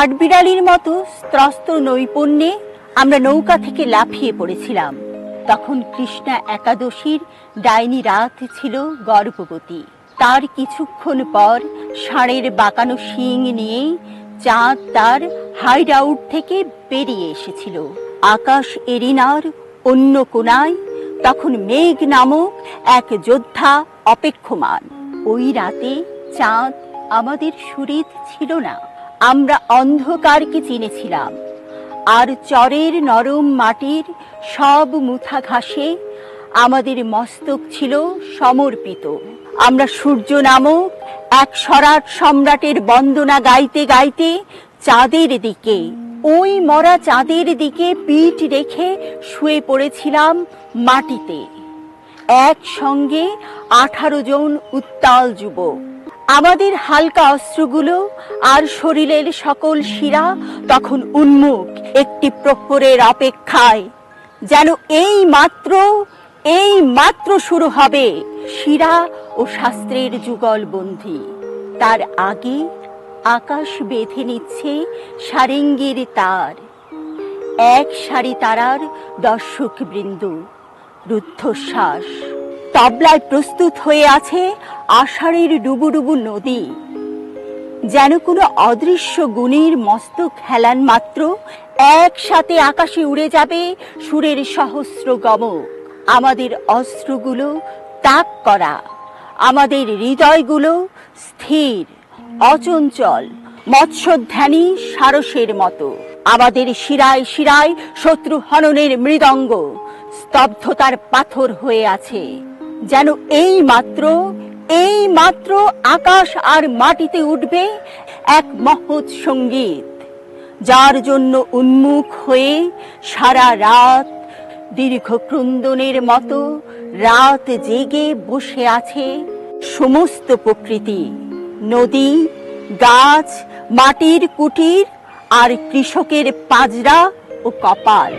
কাঠবিড়ালির মতো ত্রস্ত নৈপুণ্যে আমরা নৌকা থেকে লাফিয়ে পড়েছিলাম। তখন কৃষ্ণা একাদশীর ডাইনি রাত ছিল গর্ভবতী। তার কিছুক্ষণ পর ষাঁড়ের বাঁকানো শিং নিয়ে চাঁদ তার হাইড আউট থেকে বেরিয়ে এসেছিল। আকাশ এরিনার অন্য কোণায় তখন মেঘ নামক এক যোদ্ধা অপেক্ষমান। ওই রাতে চাঁদ আমাদের সুহৃদ ছিল না। আমরা অন্ধকারকে চিনেছিলাম, আর চরের নরম মাটির সব মুথা ঘাসে আমাদের মস্তক ছিল সমর্পিত। আমরা সূর্য নামক এক সরাট সম্রাটের বন্দনা গাইতে গাইতে চাঁদের দিকে, ওই মরা চাঁদের দিকে পিঠ রেখে শুয়ে পড়েছিলাম মাটিতে। একসঙ্গে 18 জন উত্তাল যুবক। আমাদের হালকা অস্ত্রগুলো আর শরীরের সকল শিরা তখন উন্মুখ একটি প্রহরের অপেক্ষায়, যেন এই মাত্র শুরু হবে শিরা ও শাস্ত্রের যুগলবন্দী। তার আগে আকাশ বেঁধে নিচ্ছে সারেঙ্গির তার, এক সারি তারার দর্শক বৃন্দ রুদ্ধশ্বাস। তবলায় প্রস্তুত হয়ে আছে আষাঢ়ের ডুবুডুবু নদী, যেন কোনো অদৃশ্য গুণীর মস্তক হেলান মাত্র একসাথে আকাশে উড়ে যাবে সুরের সহস্র গমক। আমাদের অস্ত্রগুলো তাক করা, আমাদের হৃদয়গুলো স্থির অচঞ্চল মৎস্যধ্যানী সারসের মতো। আমাদের শিরায় শিরায় শত্রু হননের মৃদঙ্গ স্তব্ধতার পাথর হয়ে আছে, যেন এই মাত্র আকাশ আর মাটিতে উঠবে এক মহৎ সঙ্গীত, যার জন্য উন্মুখ হয়ে সারা রাত দীর্ঘ ক্রন্দনের মতো রাত জেগে বসে আছে সমস্ত প্রকৃতি, নদী, গাছ, মাটির কুটির আর কৃষকের পাজরা ও কপাল।